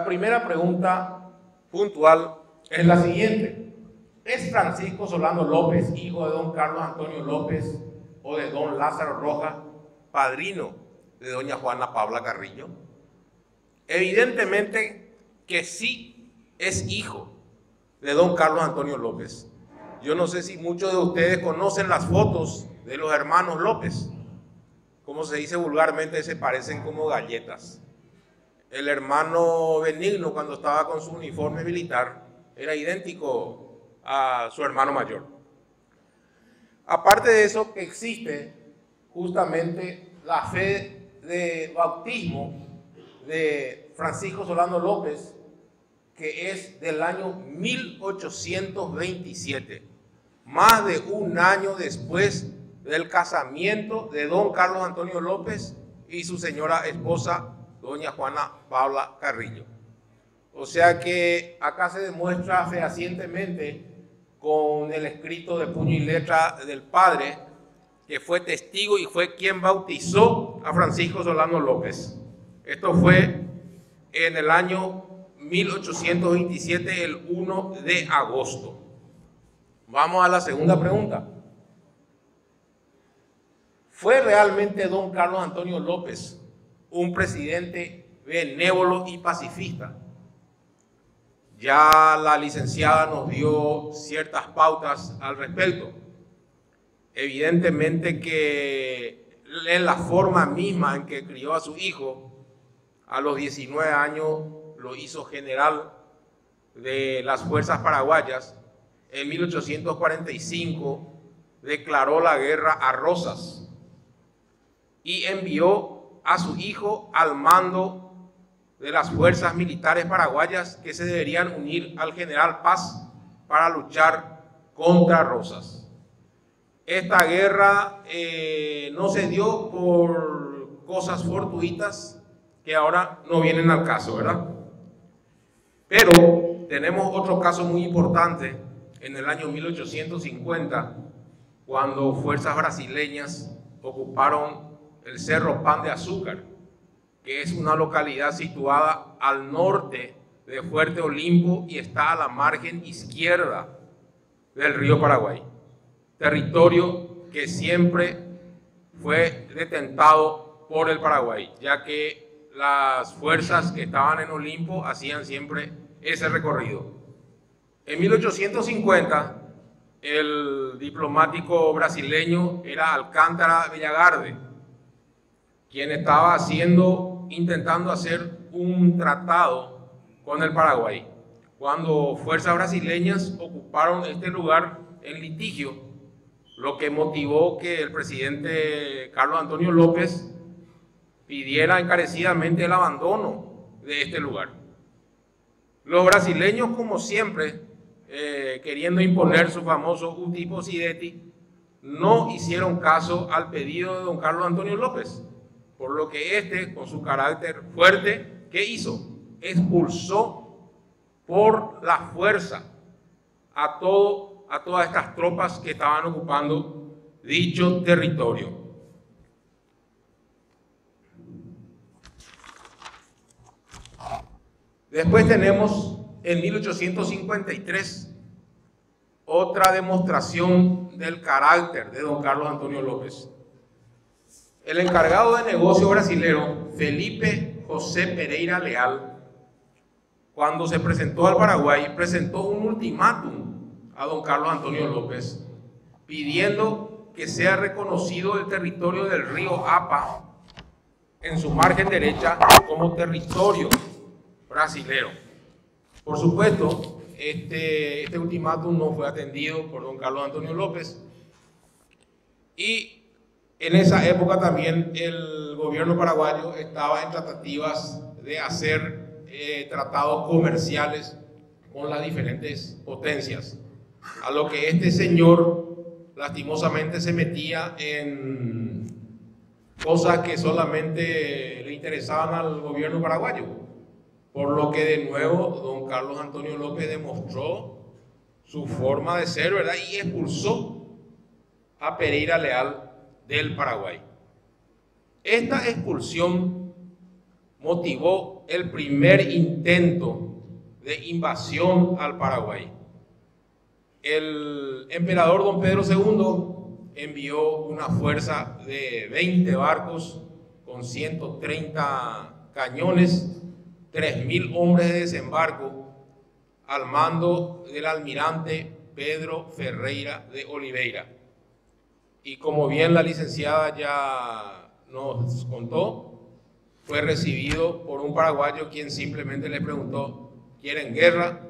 La primera pregunta puntual es la siguiente. ¿Es Francisco Solano López, hijo de don Carlos Antonio López o de don Lázaro Rojas, padrino de doña Juana Paula Carrillo? Evidentemente que sí es hijo de don Carlos Antonio López. Yo no sé si muchos de ustedes conocen las fotos de los hermanos López. Como se dice vulgarmente, se parecen como galletas. El hermano Benigno, cuando estaba con su uniforme militar, era idéntico a su hermano mayor. Aparte de eso, que existe justamente la fe de bautismo de Francisco Solano López, que es del año 1827, más de un año después del casamiento de don Carlos Antonio López y su señora esposa, doña Juana Paula Carrillo. O sea que acá se demuestra fehacientemente con el escrito de puño y letra del padre, que fue testigo y fue quien bautizó a Francisco Solano López. Esto fue en el año 1827, el 1 de agosto. Vamos a la segunda pregunta. ¿Fue realmente don Carlos Antonio López un presidente benévolo y pacifista? Ya la licenciada nos dio ciertas pautas al respecto. Evidentemente que en la forma misma en que crió a su hijo, a los 19 años lo hizo general de las fuerzas paraguayas. En 1845 declaró la guerra a Rosas y envió a su hijo al mando de las fuerzas militares paraguayas que se deberían unir al general Paz para luchar contra Rosas. Esta guerra no se dio por cosas fortuitas que ahora no vienen al caso, ¿verdad? Pero tenemos otro caso muy importante en el año 1850, cuando fuerzas brasileñas ocuparon el Cerro Pan de Azúcar, que es una localidad situada al norte de Fuerte Olimpo y está a la margen izquierda del río Paraguay, territorio que siempre fue detentado por el Paraguay, ya que las fuerzas que estaban en Olimpo hacían siempre ese recorrido. En 1850, el diplomático brasileño era Alcántara Villagarde, quien estaba intentando hacer un tratado con el Paraguay, cuando fuerzas brasileñas ocuparon este lugar en litigio, lo que motivó que el presidente Carlos Antonio López pidiera encarecidamente el abandono de este lugar. Los brasileños, como siempre, queriendo imponer su famoso uti possidetis, no hicieron caso al pedido de don Carlos Antonio López, por lo que este, con su carácter fuerte, ¿qué hizo? Expulsó por la fuerza a todas estas tropas que estaban ocupando dicho territorio. Después tenemos en 1853 otra demostración del carácter de don Carlos Antonio López. El encargado de negocio brasilero, Felipe José Pereira Leal, cuando se presentó al Paraguay, presentó un ultimátum a don Carlos Antonio López, pidiendo que sea reconocido el territorio del río Apa en su margen derecha como territorio brasilero. Por supuesto, este ultimátum no fue atendido por don Carlos Antonio López, y en esa época también el gobierno paraguayo estaba en tratativas de hacer tratados comerciales con las diferentes potencias, a lo que este señor lastimosamente se metía en cosas que solamente le interesaban al gobierno paraguayo, por lo que de nuevo don Carlos Antonio López demostró su forma de ser, ¿verdad? Y expulsó a Pereira Leal del Paraguay. Esta expulsión motivó el primer intento de invasión al Paraguay. El emperador don Pedro II envió una fuerza de 20 barcos con 130 cañones, 3.000 hombres de desembarco, al mando del almirante Pedro Ferreira de Oliveira. Y como bien la licenciada ya nos contó, fue recibido por un paraguayo quien simplemente le preguntó: ¿quieren guerra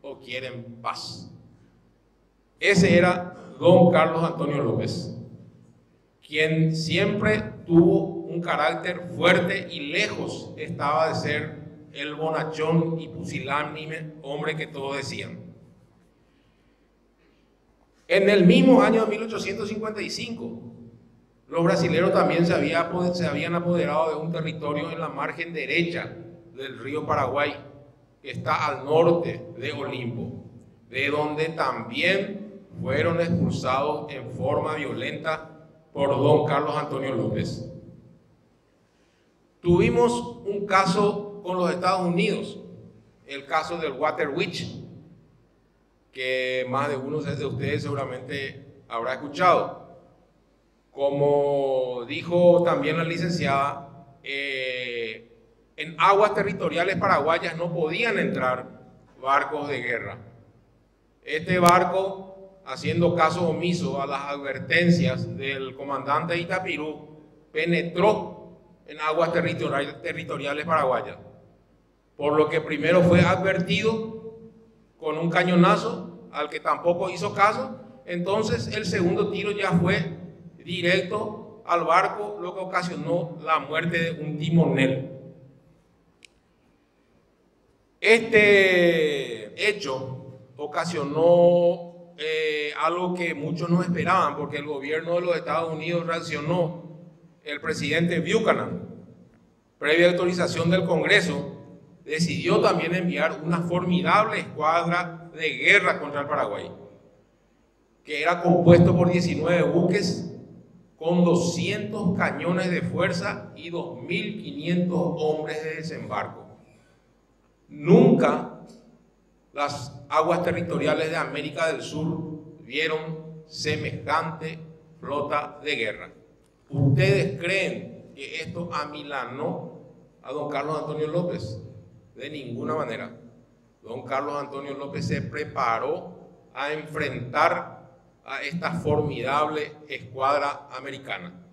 o quieren paz? Ese era don Carlos Antonio López, quien siempre tuvo un carácter fuerte y lejos estaba de ser el bonachón y pusilánime hombre que todos decían. En el mismo año de 1855, los brasileños también se habían apoderado de un territorio en la margen derecha del río Paraguay, que está al norte de Olimpo, de donde también fueron expulsados en forma violenta por don Carlos Antonio López. Tuvimos un caso con los Estados Unidos, el caso del Water Witch, que más de uno de ustedes seguramente habrá escuchado. Como dijo también la licenciada, en aguas territoriales paraguayas no podían entrar barcos de guerra. Este barco, haciendo caso omiso a las advertencias del comandante Itapirú, penetró en aguas territoriales paraguayas, por lo que primero fue advertido con un cañonazo al que tampoco hizo caso. Entonces el segundo tiro ya fue directo al barco, lo que ocasionó la muerte de un timonel. Este hecho ocasionó algo que muchos no esperaban, porque el gobierno de los Estados Unidos reaccionó. El presidente Buchanan, previa autorización del Congreso, decidió también enviar una formidable escuadra de guerra contra el Paraguay, que era compuesto por 19 buques con 200 cañones de fuerza y 2.500 hombres de desembarco. Nunca las aguas territoriales de América del Sur vieron semejante flota de guerra. ¿Ustedes creen que esto amilanó a don Carlos Antonio López? De ninguna manera. Don Carlos Antonio López se preparó a enfrentar a esta formidable escuadra americana.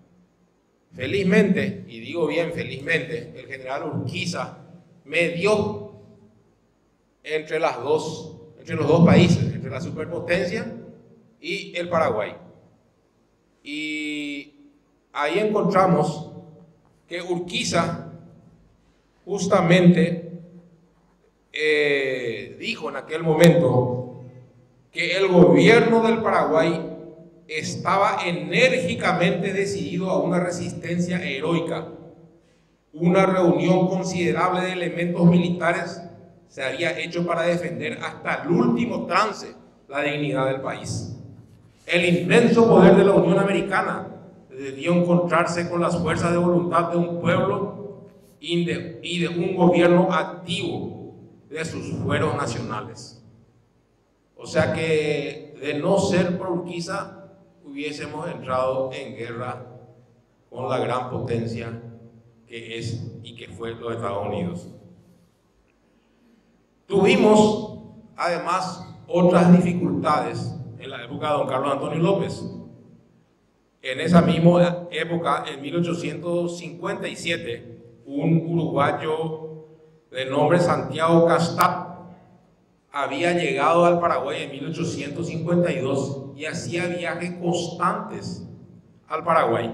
Felizmente, y digo bien felizmente, el general Urquiza medió entre los dos países, entre la superpotencia y el Paraguay. Y ahí encontramos que Urquiza justamente dijo en aquel momento que el gobierno del Paraguay estaba enérgicamente decidido a una resistencia heroica. Una reunión considerable de elementos militares se había hecho para defender hasta el último trance la dignidad del país. El inmenso poder de la Unión Americana debió encontrarse con las fuerzas de voluntad de un pueblo y de un gobierno activo de sus fueros nacionales. O sea que, de no ser por Urquiza, hubiésemos entrado en guerra con la gran potencia que es y que fue los Estados Unidos. Tuvimos, además, otras dificultades en la época de don Carlos Antonio López. En esa misma época, en 1857, un uruguayo de nombre Santiago Castap había llegado al Paraguay en 1852 y hacía viajes constantes al Paraguay.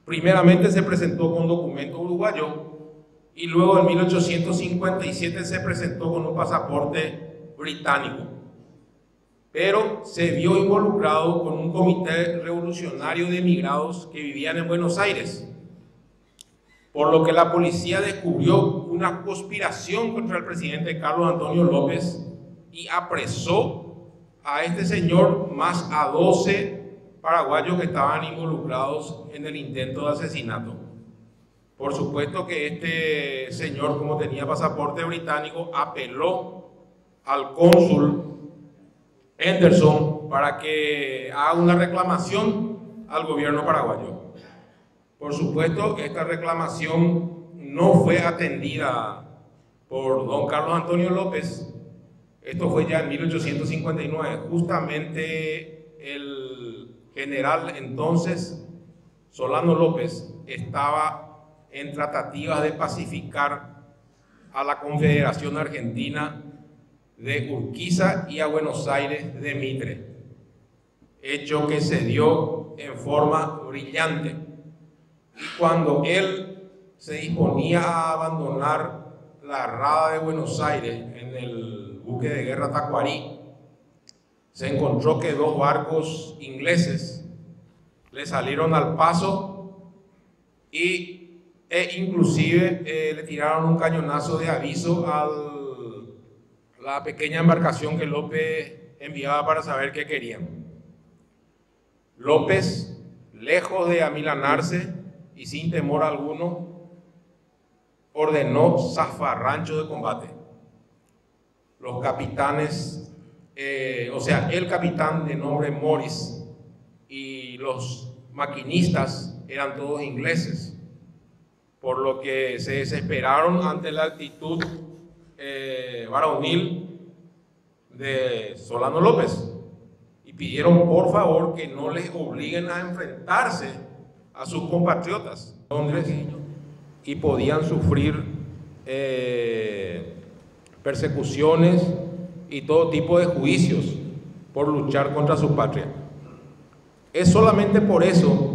Primeramente se presentó con documento uruguayo y luego en 1857 se presentó con un pasaporte británico, pero se vio involucrado con un comité revolucionario de emigrados que vivían en Buenos Aires, por lo que la policía descubrió una conspiración contra el presidente Carlos Antonio López y apresó a este señor más a 12 paraguayos que estaban involucrados en el intento de asesinato. Por supuesto que este señor, como tenía pasaporte británico, apeló al cónsul Henderson para que haga una reclamación al gobierno paraguayo. Por supuesto, esta reclamación no fue atendida por don Carlos Antonio López. Esto fue ya en 1859. Justamente el general entonces, Solano López, estaba en tratativas de pacificar a la Confederación Argentina de Urquiza y a Buenos Aires de Mitre, hecho que se dio en forma brillante. Y cuando él se disponía a abandonar la rada de Buenos Aires en el buque de guerra Tacuarí, se encontró que dos barcos ingleses le salieron al paso e inclusive le tiraron un cañonazo de aviso a la pequeña embarcación que López enviaba para saber qué querían. López, lejos de amilanarse y sin temor alguno, ordenó zafarrancho de combate. Los capitanes, el capitán de nombre Morris y los maquinistas eran todos ingleses, por lo que se desesperaron ante la actitud varonil de Solano López y pidieron por favor que no les obliguen a enfrentarse a sus compatriotas en Londres y podían sufrir persecuciones y todo tipo de juicios por luchar contra su patria. Es solamente por eso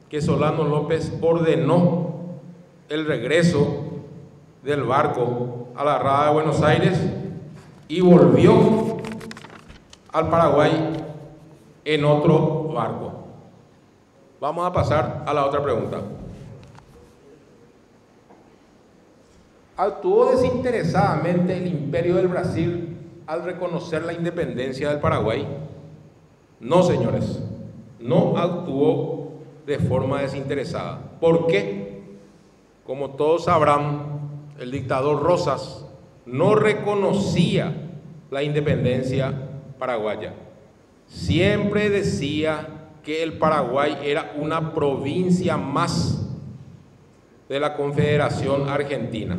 que Solano López ordenó el regreso del barco a la rada de Buenos Aires y volvió al Paraguay en otro barco. Vamos a pasar a la otra pregunta. ¿Actuó desinteresadamente el Imperio del Brasil al reconocer la independencia del Paraguay? No, señores, no actuó de forma desinteresada. ¿Por qué? Como todos sabrán, el dictador Rosas no reconocía la independencia paraguaya. Siempre decía que el Paraguay era una provincia más de la Confederación Argentina.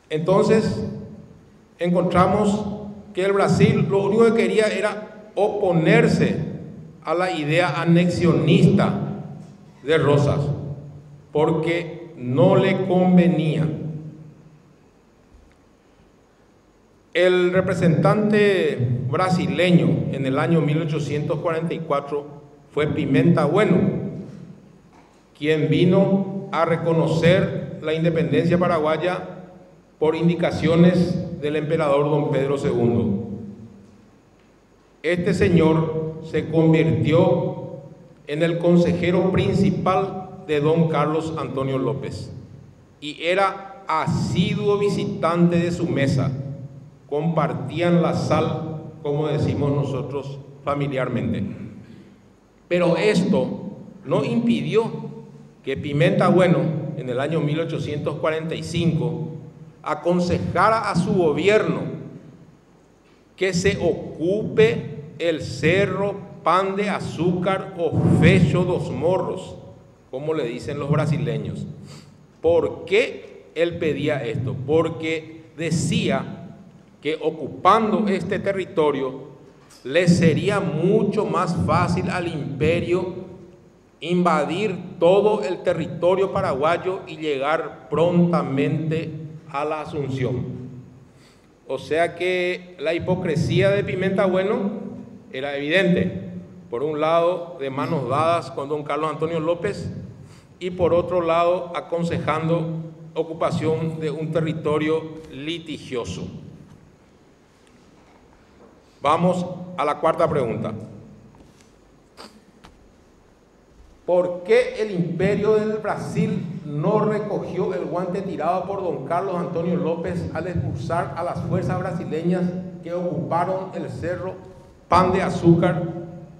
Entonces, encontramos que el Brasil lo único que quería era oponerse a la idea anexionista de Rosas, porque no le convenía. El representante brasileño en el año 1844 fue Pimenta Bueno, quien vino a reconocer la independencia paraguaya por indicaciones del emperador don Pedro II. Este señor se convirtió en el consejero principal de don Carlos Antonio López y era asiduo visitante de su mesa. Compartían la sal, como decimos nosotros familiarmente. Pero esto no impidió que Pimenta Bueno, en el año 1845, aconsejara a su gobierno que se ocupe el cerro Pan de Azúcar o Fecho dos Morros, como le dicen los brasileños. ¿Por qué él pedía esto? Porque decía que ocupando este territorio le sería mucho más fácil al imperio invadir todo el territorio paraguayo y llegar prontamente a la Asunción. O sea que la hipocresía de Pimenta Bueno era evidente. Por un lado, de manos dadas con don Carlos Antonio López y por otro lado, aconsejando ocupación de un territorio litigioso. Vamos a la cuarta pregunta. ¿Por qué el Imperio del Brasil no recogió el guante tirado por don Carlos Antonio López al expulsar a las fuerzas brasileñas que ocuparon el cerro Pan de Azúcar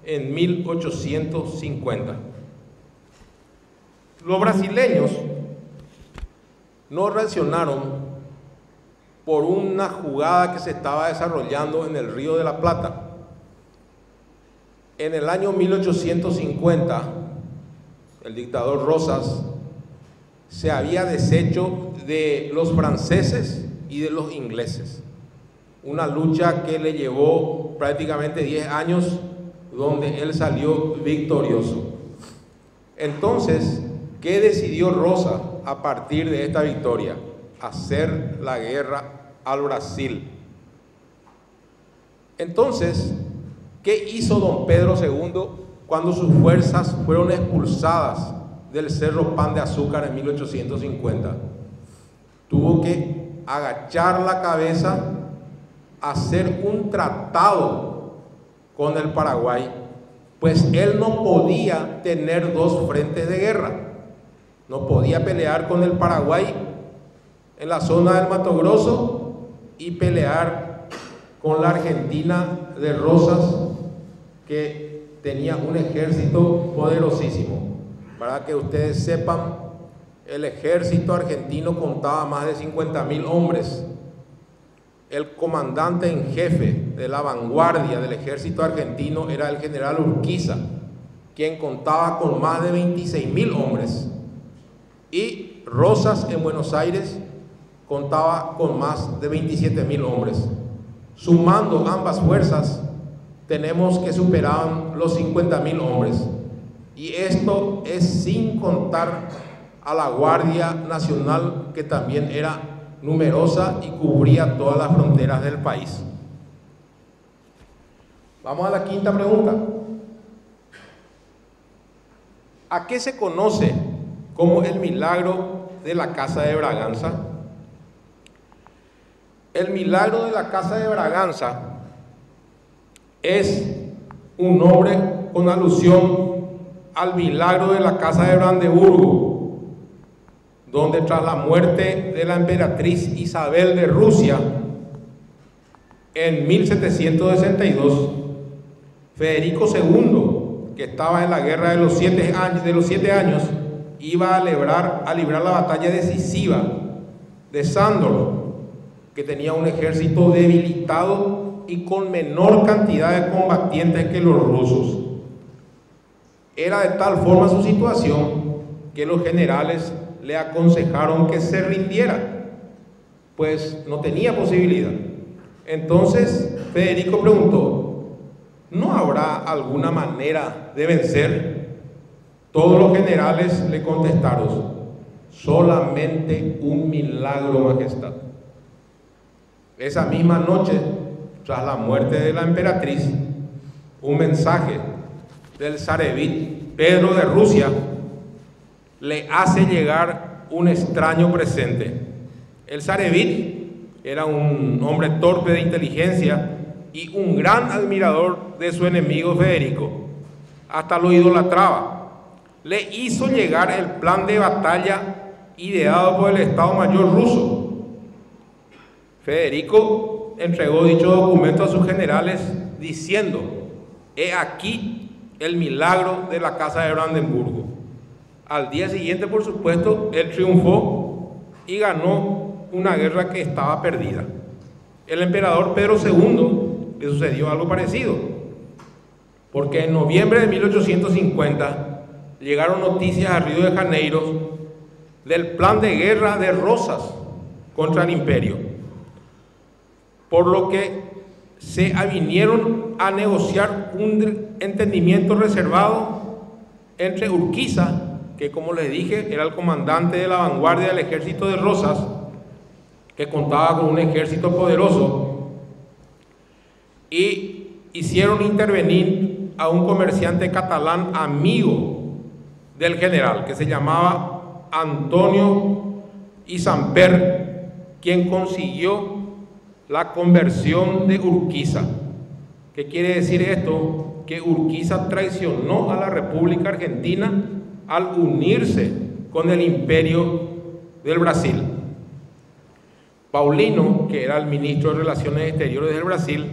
en 1850? Los brasileños no reaccionaron por una jugada que se estaba desarrollando en el Río de la Plata. En el año 1850, el dictador Rosas se había deshecho de los franceses y de los ingleses. Una lucha que le llevó prácticamente 10 años, donde él salió victorioso. Entonces, ¿qué decidió Rosas a partir de esta victoria? Hacer la guerra al Brasil. Entonces, ¿qué hizo don Pedro II cuando sus fuerzas fueron expulsadas del Cerro Pan de Azúcar en 1850? Tuvo que agachar la cabeza, hacer un tratado con el Paraguay, pues él no podía tener dos frentes de guerra. No podía pelear con el Paraguay en la zona del Mato Grosso y pelear con la Argentina de Rosas, que tenía un ejército poderosísimo. Para que ustedes sepan, el ejército argentino contaba más de 50.000 hombres. El comandante en jefe de la vanguardia del ejército argentino era el general Urquiza, quien contaba con más de 26.000 hombres. Y Rosas en Buenos Aires contaba con más de 27.000 hombres. Sumando ambas fuerzas, tenemos que superaban los 50.000 hombres. Y esto es sin contar a la Guardia Nacional, que también era numerosa y cubría todas las fronteras del país. Vamos a la quinta pregunta. ¿A qué se conoce como el milagro de la Casa de Braganza? El milagro de la Casa de Braganza es un nombre con alusión al milagro de la Casa de Brandeburgo, donde tras la muerte de la emperatriz Isabel de Rusia en 1762, Federico II, que estaba en la guerra de los 7 años, iba a librar la batalla decisiva de Sándor, que tenía un ejército debilitado y con menor cantidad de combatientes que los rusos. Era de tal forma su situación que los generales le aconsejaron que se rindiera, pues no tenía posibilidad. Entonces Federico preguntó: ¿no habrá alguna manera de vencer? Todos los generales le contestaron: solamente un milagro, majestad. Esa misma noche, tras la muerte de la emperatriz, un mensaje del zarevit Pedro de Rusia le hace llegar un extraño presente. El zarevit era un hombre torpe de inteligencia y un gran admirador de su enemigo Federico. Hasta lo idolatraba. Le hizo llegar el plan de batalla ideado por el Estado Mayor ruso. Federico entregó dicho documento a sus generales diciendo: he aquí el milagro de la Casa de Brandeburgo. Al día siguiente, por supuesto, él triunfó y ganó una guerra que estaba perdida. El emperador Pedro II le sucedió algo parecido, porque en noviembre de 1850 llegaron noticias a Río de Janeiro del plan de guerra de Rosas contra el imperio, por lo que se avinieron a negociar un entendimiento reservado entre Urquiza, que como les dije era el comandante de la vanguardia del ejército de Rosas, que contaba con un ejército poderoso, y hicieron intervenir a un comerciante catalán amigo del general, que se llamaba Antonio Isamper, quien consiguió la conversión de Urquiza. ¿Qué quiere decir esto? Que Urquiza traicionó a la República Argentina al unirse con el imperio del Brasil. Paulino, que era el ministro de Relaciones Exteriores del Brasil,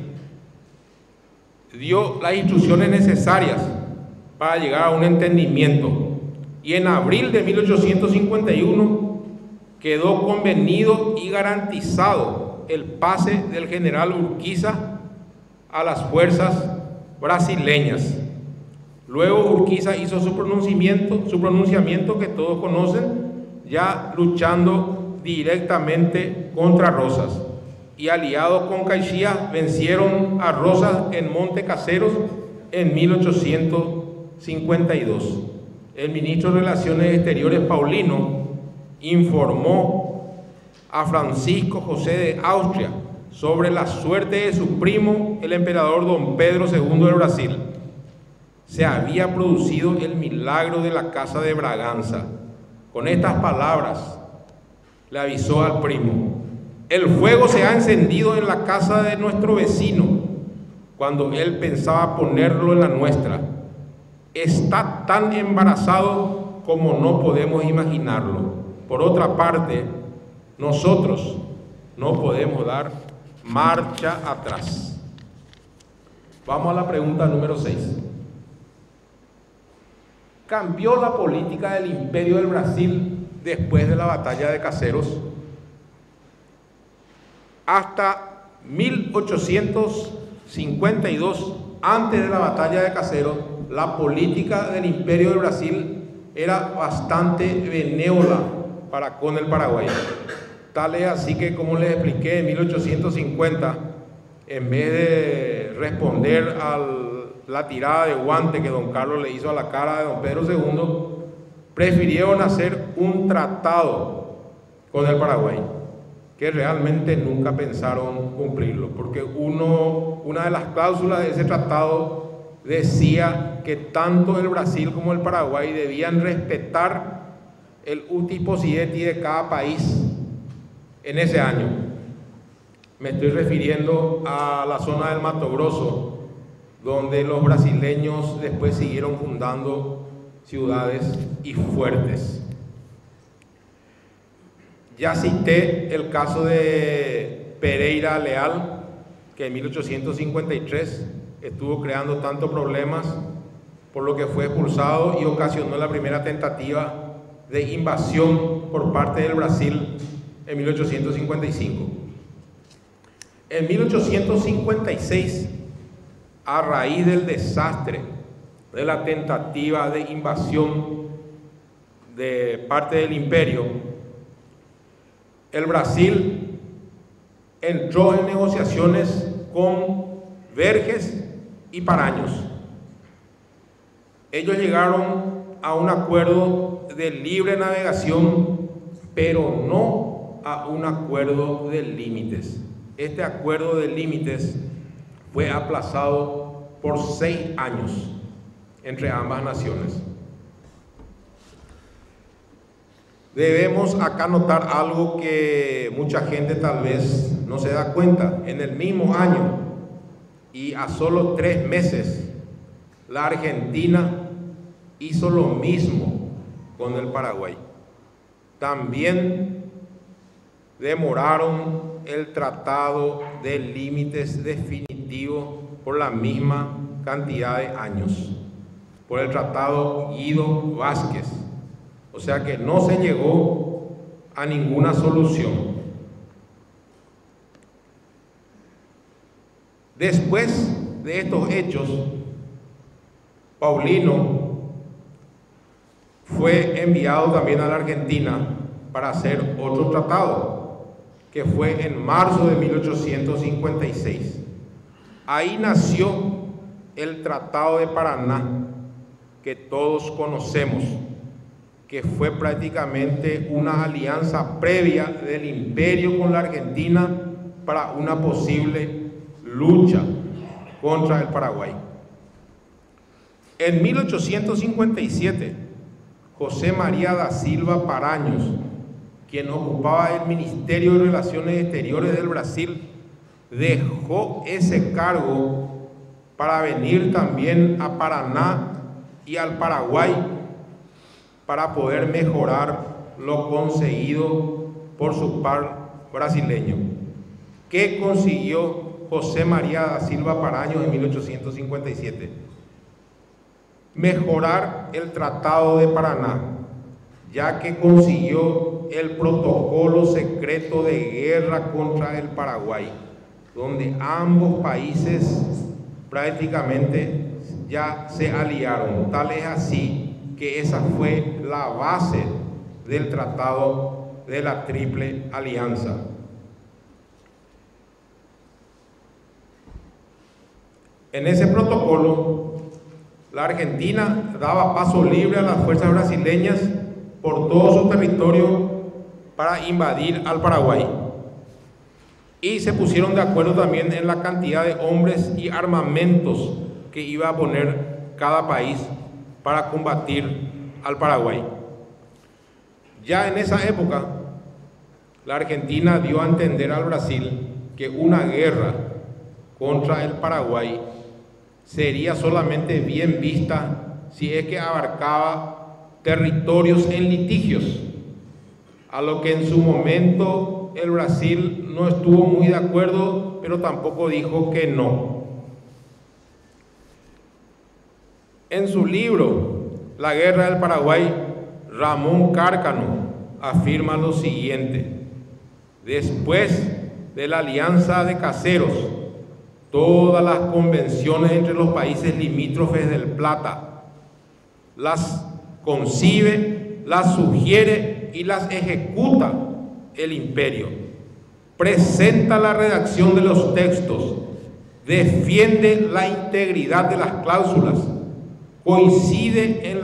dio las instrucciones necesarias para llegar a un entendimiento, y en abril de 1851 quedó convenido y garantizado el pase del general Urquiza a las fuerzas brasileñas. Luego Urquiza hizo su pronunciamiento que todos conocen, ya luchando directamente contra Rosas. Y aliados con Caixía vencieron a Rosas en Monte Caseros en 1852. El ministro de Relaciones Exteriores Paulino informó a Francisco José de Austria sobre la suerte de su primo, el emperador don Pedro II de Brasil. Se había producido el milagro de la casa de Braganza. Con estas palabras le avisó al primo: el fuego se ha encendido en la casa de nuestro vecino, cuando él pensaba ponerlo en la nuestra. Está tan embarazado como no podemos imaginarlo. Por otra parte, nosotros no podemos dar marcha atrás. Vamos a la pregunta número 6. ¿Cambió la política del Imperio del Brasil después de la batalla de Caseros? Hasta 1852, antes de la batalla de Caseros, la política del Imperio del Brasil era bastante benévola para con el Paraguay. Tal es así que, como les expliqué, en 1850, en vez de responder a la tirada de guante que don Carlos le hizo a la cara de don Pedro II, prefirieron hacer un tratado con el Paraguay, que realmente nunca pensaron cumplirlo, porque una de las cláusulas de ese tratado decía que tanto el Brasil como el Paraguay debían respetar el uti possidendi de cada país en ese año. Me estoy refiriendo a la zona del Mato Grosso, donde los brasileños después siguieron fundando ciudades y fuertes. Ya cité el caso de Pereira Leal, que en 1853 estuvo creando tantos problemas, por lo que fue expulsado y ocasionó la primera tentativa de invasión por parte del Brasil en 1855. En 1856, a raíz del desastre de la tentativa de invasión de parte del imperio, el Brasil entró en negociaciones con Verges y Paraños. Ellos llegaron a un acuerdo de libre navegación, pero no a un acuerdo de límites. Este acuerdo de límites fue aplazado por 6 años entre ambas naciones. Debemos acá notar algo que mucha gente tal vez no se da cuenta. En el mismo año y a solo 3 meses, la Argentina hizo lo mismo con el Paraguay. También demoraron el tratado de límites definitivo por la misma cantidad de años, por el tratado Guido Vázquez. O sea que no se llegó a ninguna solución. Después de estos hechos, Paulino fue enviado también a la Argentina para hacer otro tratado, que fue en marzo de 1856. Ahí nació el Tratado de Paraná, que todos conocemos, que fue prácticamente una alianza previa del imperio con la Argentina para una posible lucha contra el Paraguay. En 1857, José María da Silva Paraños, quien ocupaba el Ministerio de Relaciones Exteriores del Brasil, dejó ese cargo para venir también a Paraná y al Paraguay para poder mejorar lo conseguido por su par brasileño. ¿Qué consiguió José María da Silva Paraños en 1857? mejorar el Tratado de Paraná, ya que consiguió el protocolo secreto de guerra contra el Paraguay, donde ambos países prácticamente ya se aliaron. Tal es así que esa fue la base del Tratado de la Triple Alianza. En ese protocolo, la Argentina daba paso libre a las fuerzas brasileñas por todo su territorio para invadir al Paraguay. Y se pusieron de acuerdo también en la cantidad de hombres y armamentos que iba a poner cada país para combatir al Paraguay. Ya en esa época, la Argentina dio a entender al Brasil que una guerra contra el Paraguay sería solamente bien vista si es que abarcaba territorios en litigios, a lo que en su momento el Brasil no estuvo muy de acuerdo, pero tampoco dijo que no. En su libro La Guerra del Paraguay, Ramón Cárcano afirma lo siguiente: después de la alianza de Caseros, todas las convenciones entre los países limítrofes del Plata las concibe, las sugiere y las ejecuta el imperio. Presenta la redacción de los textos, defiende la integridad de las cláusulas, coincide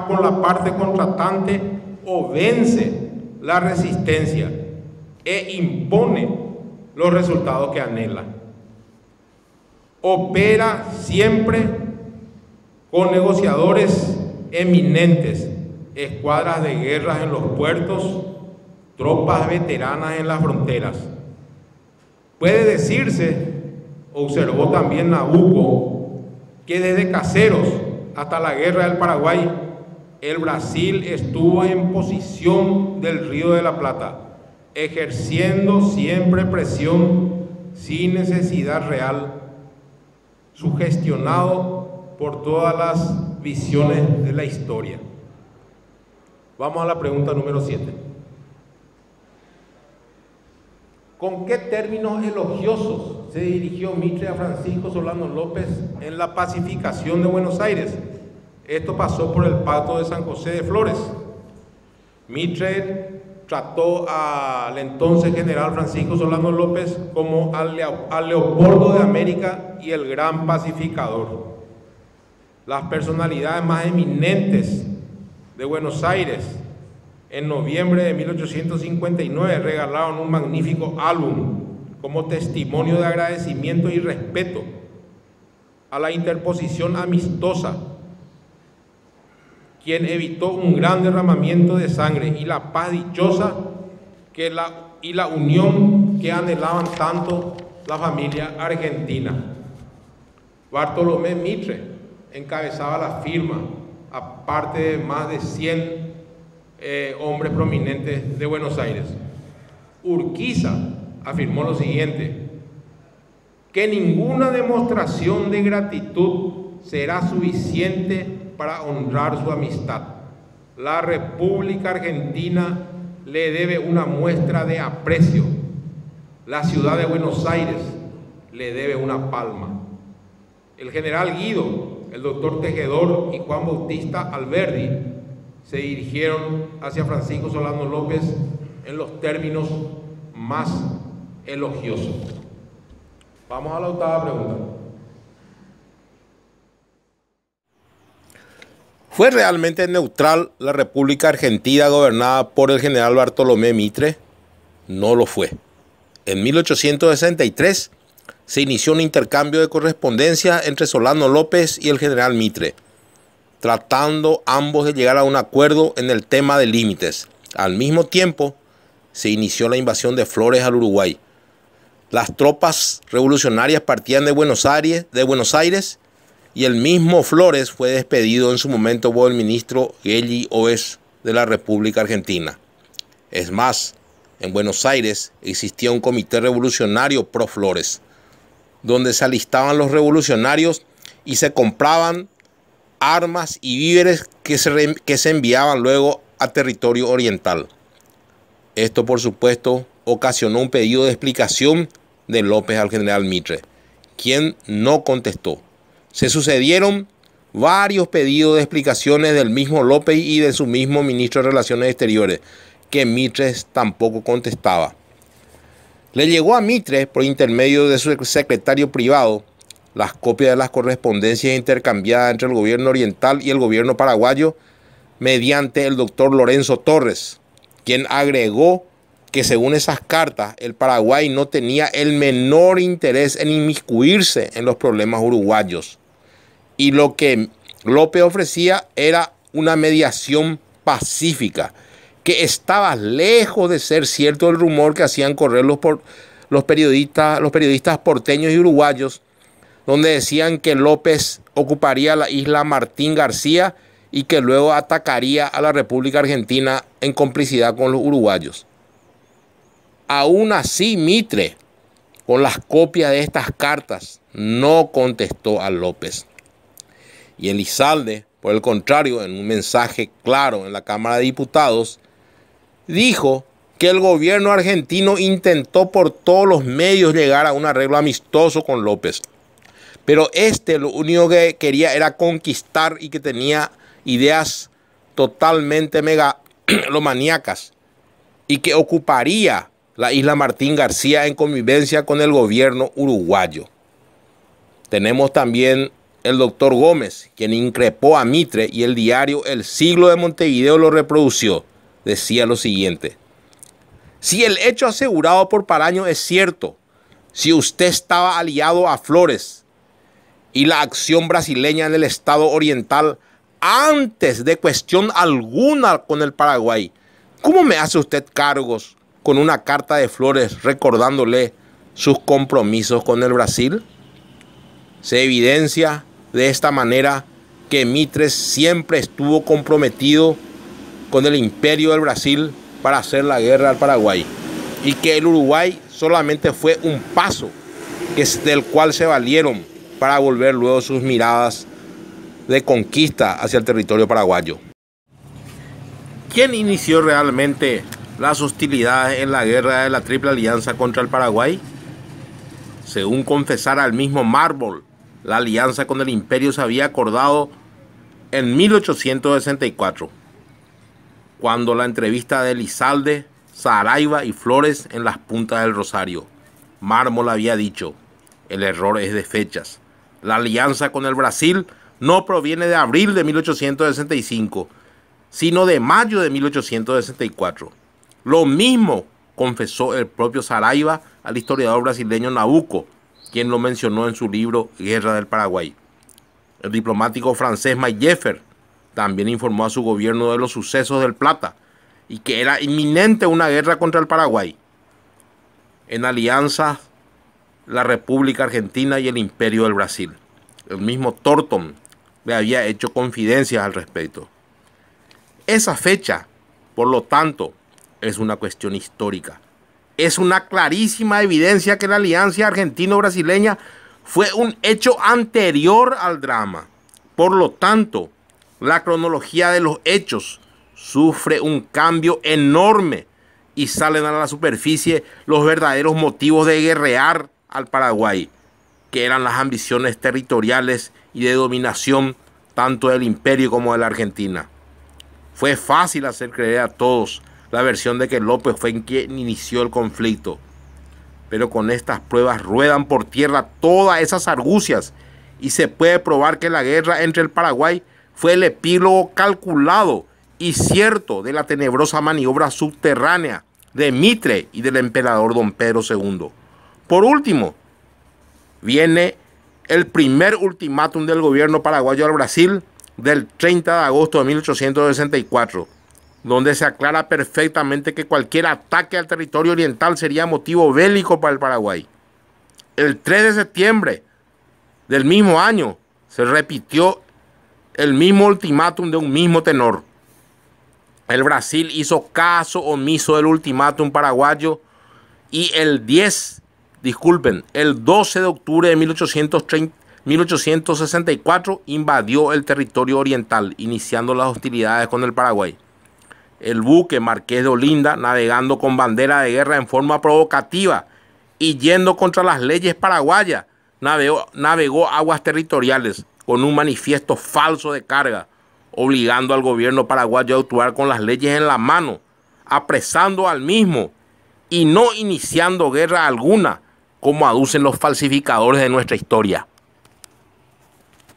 con la parte contratante o vence la resistencia e impone los resultados que anhela. Opera siempre con negociadores eminentes, escuadras de guerras en los puertos, tropas veteranas en las fronteras. Puede decirse, observó también Nabucco, que desde Caseros hasta la Guerra del Paraguay, el Brasil estuvo en posición del Río de la Plata, ejerciendo siempre presión sin necesidad real, sugestionado por todas las visiones de la historia. Vamos a la pregunta número 7. ¿Con qué términos elogiosos se dirigió Mitre a Francisco Solano López en la pacificación de Buenos Aires? Esto pasó por el Pacto de San José de Flores. Mitre trató al entonces general Francisco Solano López como al Leopoldo de América y el gran pacificador. Las personalidades más eminentes de Buenos Aires en noviembre de 1859 regalaron un magnífico álbum como testimonio de agradecimiento y respeto a la interposición amistosa, quien evitó un gran derramamiento de sangre y la paz dichosa y la unión que anhelaban tanto la familia argentina. Bartolomé Mitre encabezaba la firma, aparte de más de 100 hombres prominentes de Buenos Aires. Urquiza afirmó lo siguiente: que ninguna demostración de gratitud será suficiente para honrar su amistad. La República Argentina le debe una muestra de aprecio. La ciudad de Buenos Aires le debe una palma. El general Guido, el doctor Tejedor y Juan Bautista Alberdi se dirigieron hacia Francisco Solano López en los términos más elogiosos. Vamos a la octava pregunta. ¿Fue realmente neutral la República Argentina gobernada por el general Bartolomé Mitre? No lo fue. En 1863 se inició un intercambio de correspondencia entre Solano López y el general Mitre, tratando ambos de llegar a un acuerdo en el tema de límites. Al mismo tiempo, se inició la invasión de Flores al Uruguay. Las tropas revolucionarias partían de Buenos Aires y el mismo Flores fue despedido en su momento por el ministro Gelli Oes de la República Argentina. Es más, en Buenos Aires existía un comité revolucionario pro Flores, donde se alistaban los revolucionarios y se compraban armas y víveres que se enviaban luego a territorio oriental. Esto, por supuesto, ocasionó un pedido de explicación de López al general Mitre, quien no contestó. Se sucedieron varios pedidos de explicaciones del mismo López y de su mismo ministro de Relaciones Exteriores, que Mitre tampoco contestaba. Le llegó a Mitre, por intermedio de su secretario privado, las copias de las correspondencias intercambiadas entre el gobierno oriental y el gobierno paraguayo mediante el doctor Lorenzo Torres, quien agregó que según esas cartas el Paraguay no tenía el menor interés en inmiscuirse en los problemas uruguayos y lo que López ofrecía era una mediación pacífica, que estaba lejos de ser cierto el rumor que hacían correr los periodistas porteños y uruguayos, donde decían que López ocuparía la isla Martín García y que luego atacaría a la República Argentina en complicidad con los uruguayos. Aún así, Mitre, con las copias de estas cartas, no contestó a López. Y Elizalde, por el contrario, en un mensaje claro en la Cámara de Diputados, dijo que el gobierno argentino intentó por todos los medios llegar a un arreglo amistoso con López. Pero lo único que quería era conquistar y que tenía ideas totalmente megalomaníacas y que ocuparía la isla Martín García en convivencia con el gobierno uruguayo. Tenemos también el doctor Gómez, quien increpó a Mitre y el diario El Siglo de Montevideo lo reprodució. Decía lo siguiente: si el hecho asegurado por Paraño es cierto, si usted estaba aliado a Flores y la acción brasileña en el Estado Oriental antes de cuestión alguna con el Paraguay, ¿cómo me hace usted cargos con una carta de Flores recordándole sus compromisos con el Brasil? Se evidencia de esta manera que Mitre siempre estuvo comprometido con el imperio del Brasil para hacer la guerra al Paraguay y que el Uruguay solamente fue un paso del cual se valieron para volver luego sus miradas de conquista hacia el territorio paraguayo. ¿Quién inició realmente las hostilidades en la guerra de la Triple Alianza contra el Paraguay? Según confesara el mismo Marmol, la alianza con el imperio se había acordado en 1864, cuando la entrevista de Elizalde, Saraiva y Flores en las puntas del Rosario. Marmol había dicho: el error es de fechas. La alianza con el Brasil no proviene de abril de 1865, sino de mayo de 1864. Lo mismo confesó el propio Saraiva al historiador brasileño Nabucco, quien lo mencionó en su libro Guerra del Paraguay. El diplomático francés Mailleffer también informó a su gobierno de los sucesos del Plata y que era inminente una guerra contra el Paraguay. En alianza, la República Argentina y el Imperio del Brasil. El mismo Thornton le había hecho confidencias al respecto. Esa fecha, por lo tanto, es una cuestión histórica. Es una clarísima evidencia que la alianza argentino-brasileña fue un hecho anterior al drama. Por lo tanto, la cronología de los hechos sufre un cambio enorme y salen a la superficie los verdaderos motivos de guerrear al Paraguay, que eran las ambiciones territoriales y de dominación tanto del imperio como de la Argentina. Fue fácil hacer creer a todos la versión de que López fue quien inició el conflicto, pero con estas pruebas ruedan por tierra todas esas argucias y se puede probar que la guerra entre el Paraguay fue el epílogo calculado y cierto de la tenebrosa maniobra subterránea de Mitre y del emperador don Pedro II. Por último, viene el primer ultimátum del gobierno paraguayo al Brasil del 30 de agosto de 1864, donde se aclara perfectamente que cualquier ataque al territorio oriental sería motivo bélico para el Paraguay. El 3 de septiembre del mismo año se repitió el mismo ultimátum de un mismo tenor. El Brasil hizo caso omiso del ultimátum paraguayo y el 12 de octubre de 1864 invadió el territorio oriental, iniciando las hostilidades con el Paraguay. El buque Marqués de Olinda, navegando con bandera de guerra en forma provocativa y yendo contra las leyes paraguayas, navegó aguas territoriales con un manifiesto falso de carga, obligando al gobierno paraguayo a actuar con las leyes en la mano, apresando al mismo y no iniciando guerra alguna, como aducen los falsificadores de nuestra historia.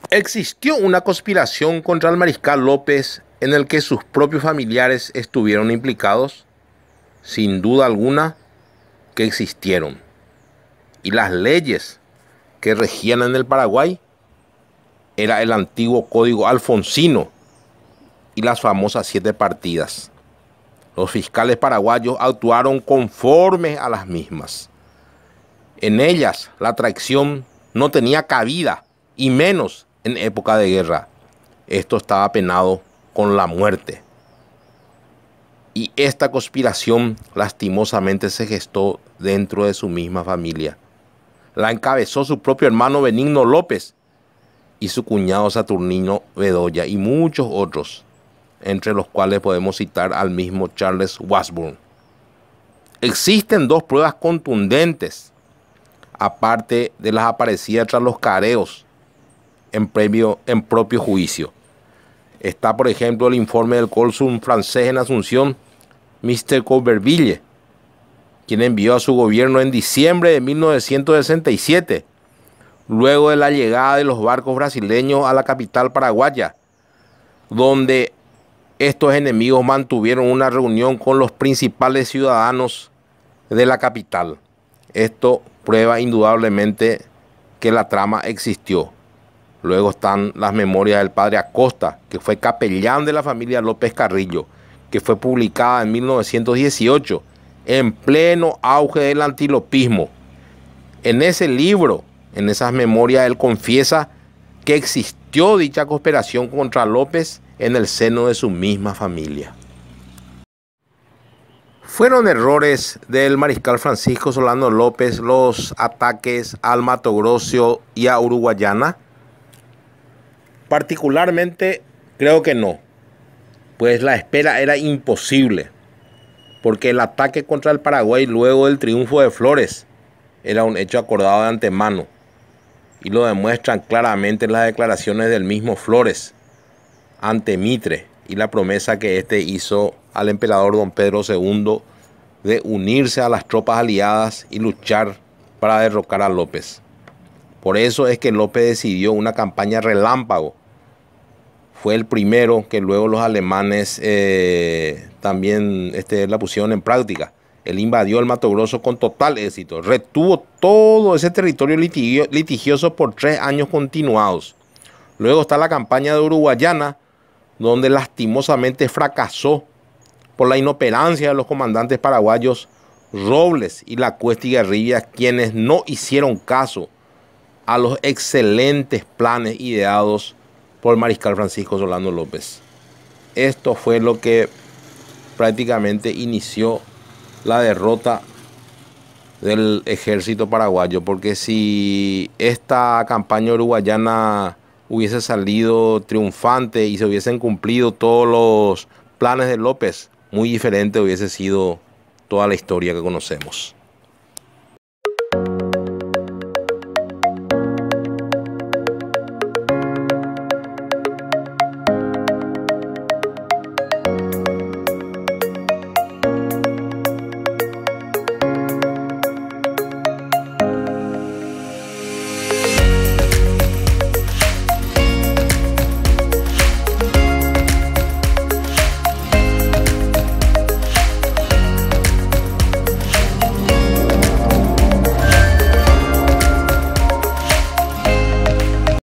¿Existió una conspiración contra el mariscal López en el que sus propios familiares estuvieron implicados? Sin duda alguna que existieron. Y las leyes que regían en el Paraguay era el antiguo Código Alfonsino y las famosas 7 partidas. Los fiscales paraguayos actuaron conforme a las mismas. En ellas la traición no tenía cabida, y menos en época de guerra. Esto estaba penado con la muerte. Y esta conspiración lastimosamente se gestó dentro de su misma familia. La encabezó su propio hermano Benigno López y su cuñado Saturnino Bedoya y muchos otros, entre los cuales podemos citar al mismo Charles Washburn. Existen 2 pruebas contundentes, aparte de las aparecidas tras los careos en propio juicio. Está, por ejemplo, el informe del cónsul francés en Asunción, Mr. Couberville, quien envió a su gobierno en diciembre de 1967, luego de la llegada de los barcos brasileños a la capital paraguaya, donde estos enemigos mantuvieron una reunión con los principales ciudadanos de la capital. Esto prueba indudablemente que la trama existió. Luego están las memorias del padre Acosta, que fue capellán de la familia López Carrillo, que fue publicada en 1918, en pleno auge del antilopismo. En ese libro, en esas memorias, él confiesa que existió dicha conspiración contra López en el seno de su misma familia. ¿Fueron errores del mariscal Francisco Solano López los ataques al Mato Grosso y a Uruguayana? Particularmente creo que no, pues la espera era imposible, porque el ataque contra el Paraguay luego del triunfo de Flores era un hecho acordado de antemano, y lo demuestran claramente las declaraciones del mismo Flores ante Mitre y la promesa que éste hizo al emperador don Pedro II de unirse a las tropas aliadas y luchar para derrocar a López. Por eso es que López decidió una campaña relámpago. Fue el primero que luego los alemanes también la pusieron en práctica. Él invadió el Mato Grosso con total éxito. Retuvo todo ese territorio litigioso por 3 años continuados. Luego está la campaña de Uruguayana, donde lastimosamente fracasó por la inoperancia de los comandantes paraguayos Robles y La Cuesta y Guerrilla, quienes no hicieron caso a los excelentes planes ideados por el mariscal Francisco Solano López. Esto fue lo que prácticamente inició la derrota del ejército paraguayo, porque si esta campaña uruguayana hubiese salido triunfante y se hubiesen cumplido todos los planes de López, muy diferente hubiese sido toda la historia que conocemos.